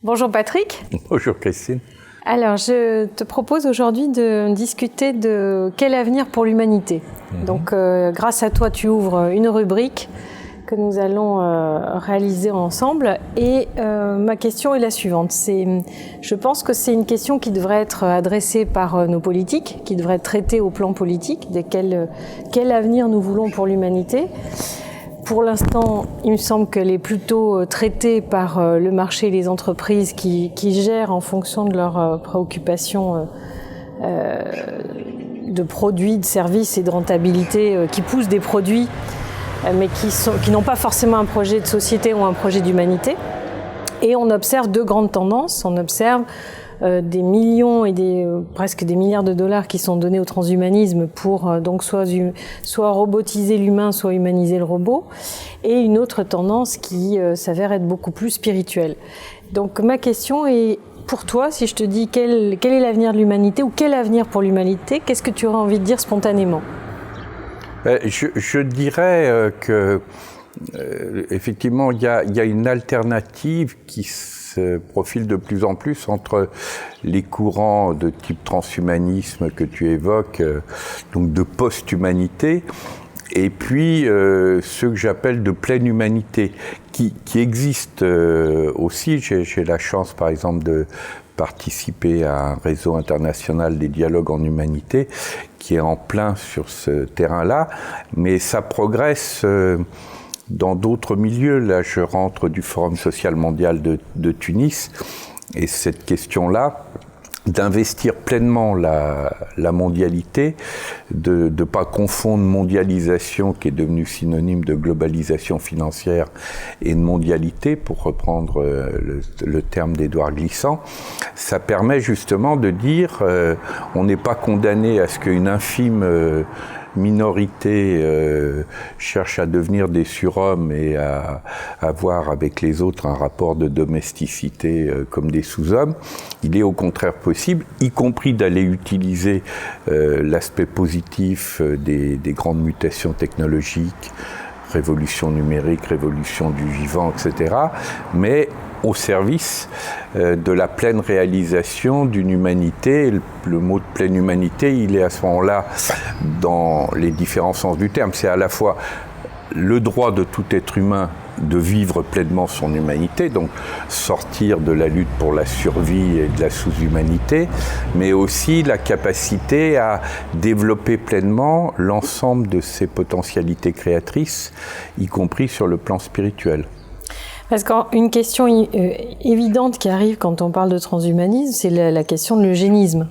Bonjour Patrick. Bonjour Christine. Alors, je te propose aujourd'hui de discuter de quel avenir pour l'humanité. Donc, grâce à toi, tu ouvres une rubrique que nous allons réaliser ensemble. Et ma question est la suivante. Je pense que c'est une question qui devrait être adressée par nos politiques, qui devrait être traitée au plan politique, de quel avenir nous voulons pour l'humanité. Pour l'instant, il me semble qu'elle est plutôt traitée par le marché et les entreprises qui gèrent en fonction de leurs préoccupations de produits, de services et de rentabilité, qui poussent des produits, mais qui n'ont pas forcément un projet de société ou un projet d'humanité. Et on observe deux grandes tendances. On observe des millions et presque des milliards de dollars qui sont donnés au transhumanisme pour donc soit robotiser l'humain, soit humaniser le robot, et une autre tendance qui s'avère être beaucoup plus spirituelle. Donc ma question est, pour toi, si je te dis quel est l'avenir de l'humanité ou quel avenir pour l'humanité, qu'est-ce que tu aurais envie de dire spontanément ? Je dirais que effectivement il y a une alternative qui se profile de plus en plus entre les courants de type transhumanisme que tu évoques, donc de post-humanité, et puis ceux que j'appelle de pleine humanité, qui existent aussi. J'ai la chance, par exemple, de participer à un réseau international des dialogues en humanité qui est en plein sur ce terrain-là, mais ça progresse dans d'autres milieux. Là, je rentre du Forum social mondial de Tunis, et cette question-là, d'investir pleinement la mondialité, de ne pas confondre mondialisation, qui est devenue synonyme de globalisation financière, et de mondialité, pour reprendre le terme d'Édouard Glissant. Ça permet justement de dire on n'est pas condamné à ce qu'une infime minorité cherche à devenir des surhommes et à avoir avec les autres un rapport de domesticité comme des sous-hommes. Il est au contraire possible, y compris d'aller utiliser l'aspect positif des grandes mutations technologiques, révolution numérique, révolution du vivant, etc., mais au service de la pleine réalisation d'une humanité. Le mot de pleine humanité, il est à ce moment-là dans les différents sens du terme. C'est à la fois le droit de tout être humain de vivre pleinement son humanité, donc sortir de la lutte pour la survie et de la sous-humanité, mais aussi la capacité à développer pleinement l'ensemble de ses potentialités créatrices, y compris sur le plan spirituel. Parce qu'une question évidente qui arrive quand on parle de transhumanisme, c'est la question de l'eugénisme.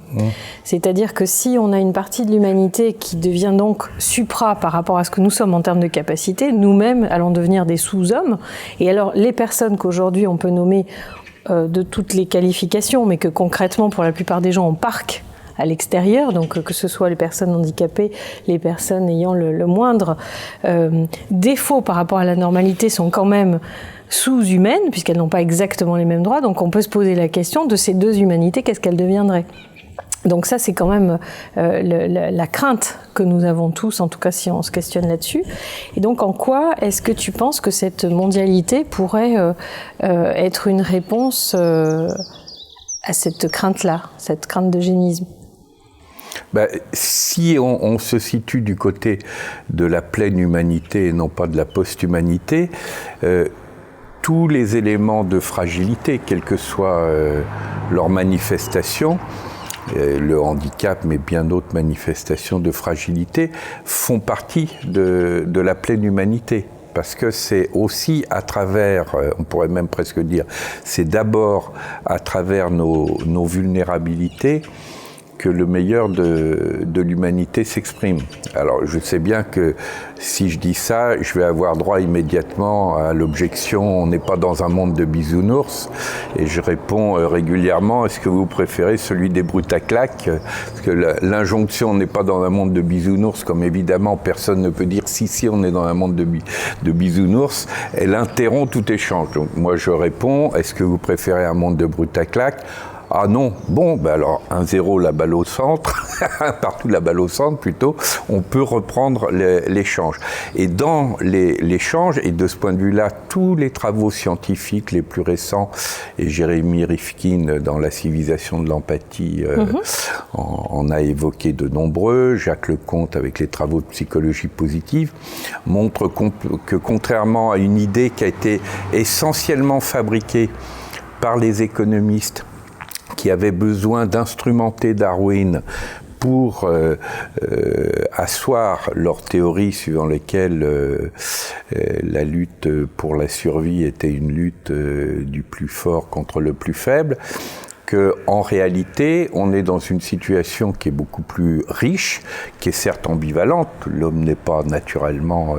C'est-à-dire que si on a une partie de l'humanité qui devient donc supra par rapport à ce que nous sommes en termes de capacité, nous-mêmes allons devenir des sous-hommes. Et alors, les personnes qu'aujourd'hui on peut nommer de toutes les qualifications, mais que concrètement, pour la plupart des gens, on parque à l'extérieur, donc que ce soit les personnes handicapées, les personnes ayant le moindre défaut par rapport à la normalité, sont quand même sous-humaines, puisqu'elles n'ont pas exactement les mêmes droits. Donc on peut se poser la question de ces deux humanités, qu'est-ce qu'elles deviendraient ? Donc ça, c'est quand même la crainte que nous avons tous, en tout cas si on se questionne là-dessus. Et donc en quoi est-ce que tu penses que cette mondialité pourrait être une réponse à cette crainte-là, cette crainte d'eugénisme ? Si on se situe du côté de la pleine humanité et non pas de la post-humanité, tous les éléments de fragilité, quelle que soit leur manifestation, le handicap, mais bien d'autres manifestations de fragilité, font partie de la pleine humanité. Parce que c'est aussi à travers, on pourrait même presque dire, c'est d'abord à travers nos vulnérabilités que le meilleur de l'humanité s'exprime. Alors je sais bien que si je dis ça, je vais avoir droit immédiatement à l'objection « on n'est pas dans un monde de bisounours » et je réponds régulièrement « est-ce que vous préférez celui des brutaclacs ?» Parce que l'injonction « on n'est pas dans un monde de bisounours », comme évidemment personne ne peut dire « si on est dans un monde de bisounours », elle interrompt tout échange. Donc moi je réponds « est-ce que vous préférez un monde de brutaclacs ?» ah non, bon, ben alors 1-0 la balle au centre, partout la balle au centre plutôt, on peut reprendre l'échange. Et dans l'échange, et de ce point de vue-là, tous les travaux scientifiques les plus récents, et Jérémy Rifkin dans La civilisation de l'empathie en a évoqué de nombreux, Jacques Lecomte avec les travaux de psychologie positive, montrent que contrairement à une idée qui a été essentiellement fabriquée par les économistes qui avaient besoin d'instrumenter Darwin pour asseoir leur théorie suivant lesquelles la lutte pour la survie était une lutte du plus fort contre le plus faible, qu'en réalité, on est dans une situation qui est beaucoup plus riche, qui est certes ambivalente, l'homme n'est pas naturellement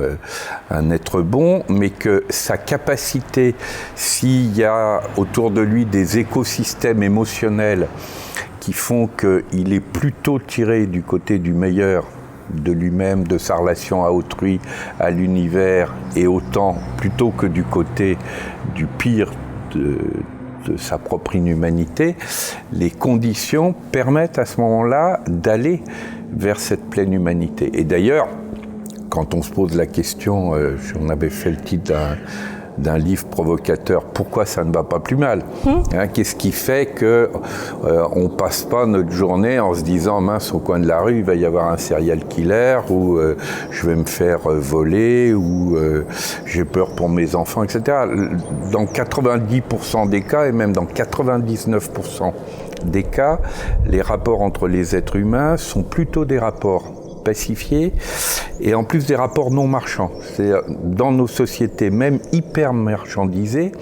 un être bon, mais que sa capacité, s'il y a autour de lui des écosystèmes émotionnels qui font qu'il est plutôt tiré du côté du meilleur de lui-même, de sa relation à autrui, à l'univers, et autant plutôt que du côté du pire de sa propre inhumanité, les conditions permettent à ce moment-là d'aller vers cette pleine humanité. Et d'ailleurs, quand on se pose la question, on avait fait le titre d'un livre provocateur, pourquoi ça ne va pas plus mal, qu'est-ce qui fait que on passe pas notre journée en se disant mince, au coin de la rue il va y avoir un serial killer, ou je vais me faire voler, ou j'ai peur pour mes enfants, etc. Dans 90% des cas, et même dans 99% des cas, les rapports entre les êtres humains sont plutôt des rapports pacifiés, et en plus des rapports non marchands. C'est dans nos sociétés, même hyper marchandisées,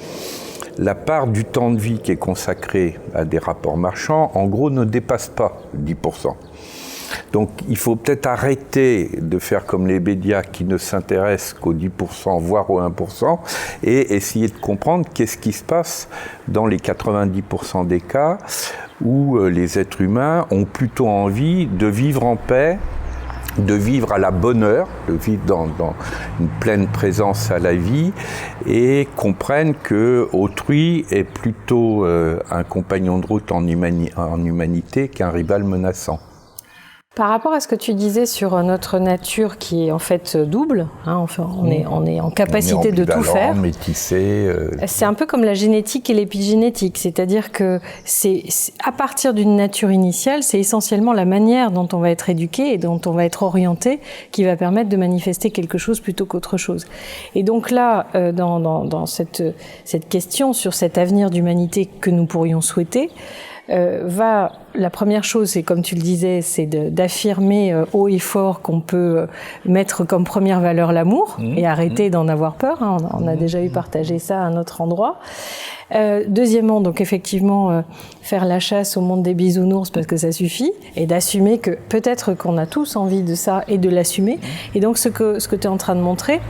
la part du temps de vie qui est consacrée à des rapports marchands, en gros, ne dépasse pas 10%. Donc il faut peut-être arrêter de faire comme les médias qui ne s'intéressent qu'aux 10%, voire aux 1%, et essayer de comprendre qu'est-ce qui se passe dans les 90% des cas où les êtres humains ont plutôt envie de vivre en paix, de vivre à la bonne heure, de vivre dans une pleine présence à la vie, et comprennent que autrui est plutôt un compagnon de route en humanité qu'un rival menaçant. Par rapport à ce que tu disais sur notre nature qui est en fait double, enfin, on est en capacité de tout faire. Métissé. C'est un peu comme la génétique et l'épigénétique, c'est-à-dire que c'est à partir d'une nature initiale, c'est essentiellement la manière dont on va être éduqué et dont on va être orienté qui va permettre de manifester quelque chose plutôt qu'autre chose. Et donc là, dans cette question sur cet avenir d'humanité que nous pourrions souhaiter, la première chose, c'est comme tu le disais, c'est d'affirmer haut et fort qu'on peut mettre comme première valeur l'amour et arrêter d'en avoir peur. On a déjà eu partagé ça à un autre endroit. Deuxièmement, donc effectivement, faire la chasse au monde des bisounours parce que ça suffit, et d'assumer que peut-être qu'on a tous envie de ça et de l'assumer. Et donc ce que tu es en train de montrer,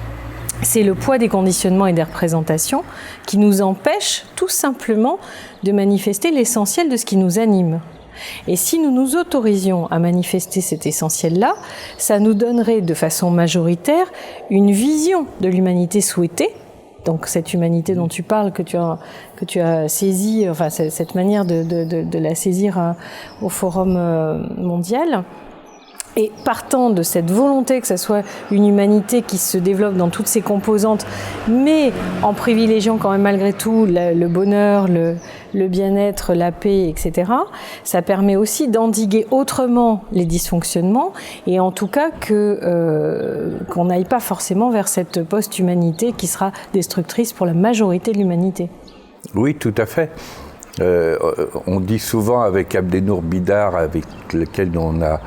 c'est le poids des conditionnements et des représentations qui nous empêchent tout simplement de manifester l'essentiel de ce qui nous anime. Et si nous nous autorisions à manifester cet essentiel-là, ça nous donnerait de façon majoritaire une vision de l'humanité souhaitée, donc cette humanité dont tu parles, que tu as saisie, enfin cette manière de la saisir au Forum mondial. Et partant de cette volonté que ce soit une humanité qui se développe dans toutes ses composantes, mais en privilégiant quand même malgré tout le bonheur, le bien-être, la paix, etc., ça permet aussi d'endiguer autrement les dysfonctionnements, et en tout cas qu'on n'aille pas forcément vers cette post-humanité qui sera destructrice pour la majorité de l'humanité. Oui, tout à fait. On dit souvent avec Abdenour Bidar, avec lequel on a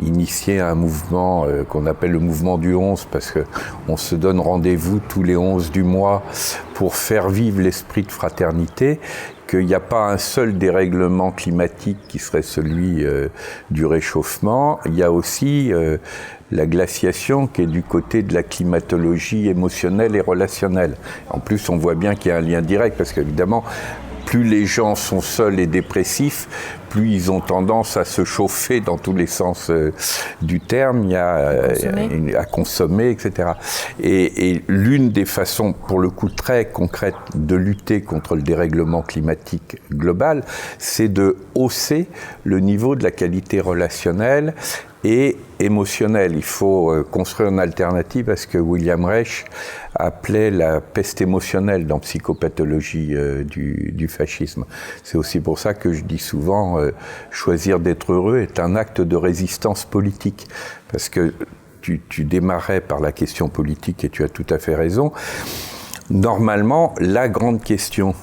initié un mouvement qu'on appelle le mouvement du 11, parce qu'on se donne rendez-vous tous les 11 du mois pour faire vivre l'esprit de fraternité, qu'il n'y a pas un seul dérèglement climatique qui serait celui du réchauffement. Il y a aussi la glaciation qui est du côté de la climatologie émotionnelle et relationnelle. En plus, on voit bien qu'il y a un lien direct, parce qu'évidemment, plus les gens sont seuls et dépressifs, plus ils ont tendance à se chauffer dans tous les sens du terme, il y a à consommer, etc. Et l'une des façons, pour le coup très concrète, de lutter contre le dérèglement climatique global, c'est de hausser le niveau de la qualité relationnelle et émotionnelle. Il faut construire une alternative à ce que William Reich appelait la peste émotionnelle dans Psychopathologie du fascisme. C'est aussi pour ça que je dis souvent choisir d'être heureux est un acte de résistance politique. Parce que tu démarrais par la question politique et tu as tout à fait raison. Normalement, la grande question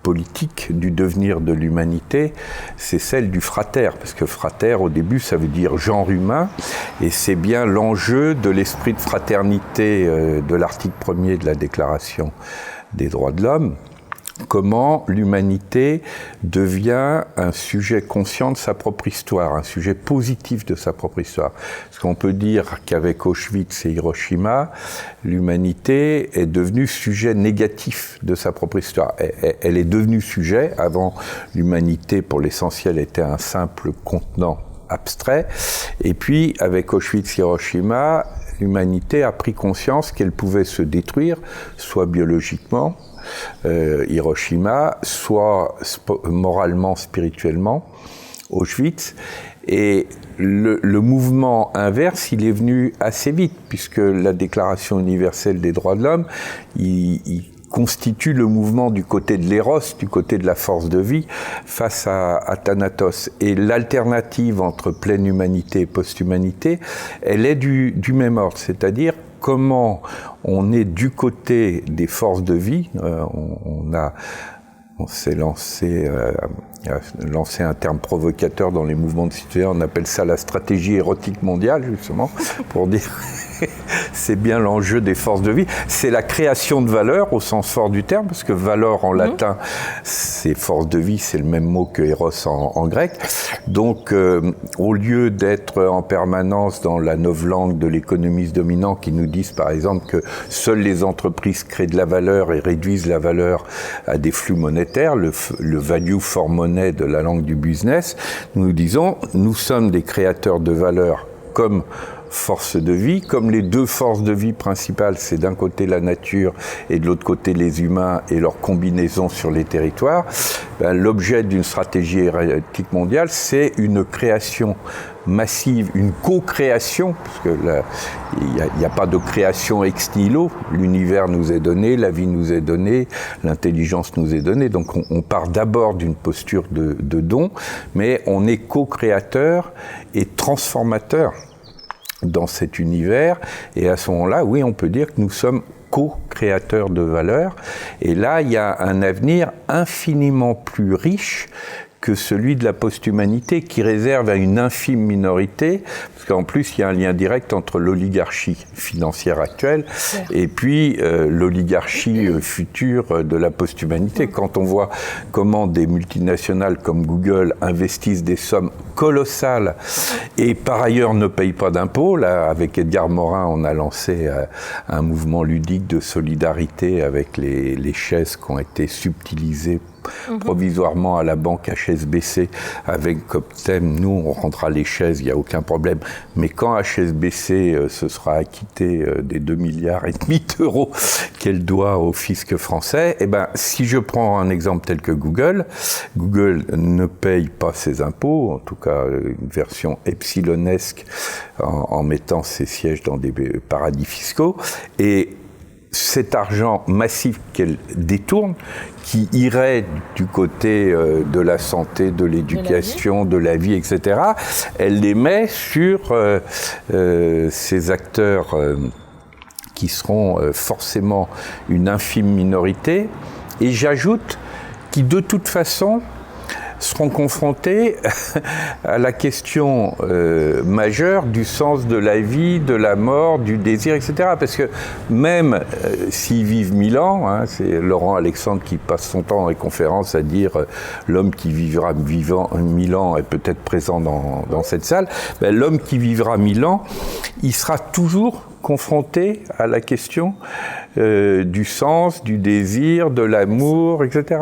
politique du devenir de l'humanité, c'est celle du frater, parce que frater, au début, ça veut dire genre humain, et c'est bien l'enjeu de l'esprit de fraternité de l'article 1er de la Déclaration des droits de l'homme. Comment l'humanité devient un sujet conscient de sa propre histoire, un sujet positif de sa propre histoire. Parce qu'on peut dire qu'avec Auschwitz et Hiroshima, l'humanité est devenue sujet négatif de sa propre histoire. Elle est devenue sujet. Avant, l'humanité, pour l'essentiel, était un simple contenant abstrait. Et puis, avec Auschwitz-Hiroshima, l'humanité a pris conscience qu'elle pouvait se détruire, soit biologiquement, Hiroshima, soit moralement, spirituellement, Auschwitz. Et le mouvement inverse, il est venu assez vite, puisque la Déclaration universelle des droits de l'homme, il constitue le mouvement du côté de l'éros, du côté de la force de vie, face à Thanatos. Et l'alternative entre pleine humanité et post-humanité, elle est du même ordre, c'est-à-dire comment on est du côté des forces de vie. On s'est lancé un terme provocateur dans les mouvements de citoyens, on appelle ça la stratégie érotique mondiale, justement, pour dire c'est bien l'enjeu des forces de vie. C'est la création de valeur au sens fort du terme, parce que valeur en latin, c'est force de vie, c'est le même mot que éros en grec. Donc, au lieu d'être en permanence dans la novlangue de l'économiste dominant qui nous disent, par exemple, que seules les entreprises créent de la valeur et réduisent la valeur à des flux monétaires, le value for money de la langue du business, nous disons, nous sommes des créateurs de valeur comme force de vie, comme les deux forces de vie principales, c'est d'un côté la nature et de l'autre côté les humains et leur combinaison sur les territoires, l'objet d'une stratégie érotique mondiale, c'est une création massive, une co-création, parce que il n'y a pas de création ex nihilo, l'univers nous est donné, la vie nous est donnée, l'intelligence nous est donnée, donc on part d'abord d'une posture de don, mais on est co-créateur et transformateur dans cet univers, et à ce moment-là, oui, on peut dire que nous sommes co-créateurs de valeur, et là, il y a un avenir infiniment plus riche que celui de la post-humanité, qui réserve à une infime minorité, parce qu'en plus, il y a un lien direct entre l'oligarchie financière actuelle et puis l'oligarchie future de la post-humanité. Quand on voit comment des multinationales comme Google investissent des sommes colossales et par ailleurs ne payent pas d'impôts, là, avec Edgar Morin, on a lancé un mouvement ludique de solidarité avec les chaises qui ont été subtilisées provisoirement à la banque HSBC avec comme thème, nous on rendra les chaises, il n'y a aucun problème, mais quand HSBC se sera acquitté des 2,5 milliards d'euros qu'elle doit au fisc français, eh ben, si je prends un exemple tel que Google ne paye pas ses impôts, en tout cas une version epsilonesque en mettant ses sièges dans des paradis fiscaux, et cet argent massif qu'elle détourne, qui irait du côté de la santé, de l'éducation, de la vie, etc., elle les met sur ces acteurs qui seront forcément une infime minorité, et j'ajoute qui de toute façon seront confrontés à la question majeure du sens de la vie, de la mort, du désir, etc. Parce que même s'ils vivent 1000 ans, hein, c'est Laurent Alexandre qui passe son temps dans les conférences à dire l'homme qui vivra 1000 ans est peut-être présent dans cette salle, ben, l'homme qui vivra 1000 ans, il sera toujours confronté à la question du sens, du désir, de l'amour, etc.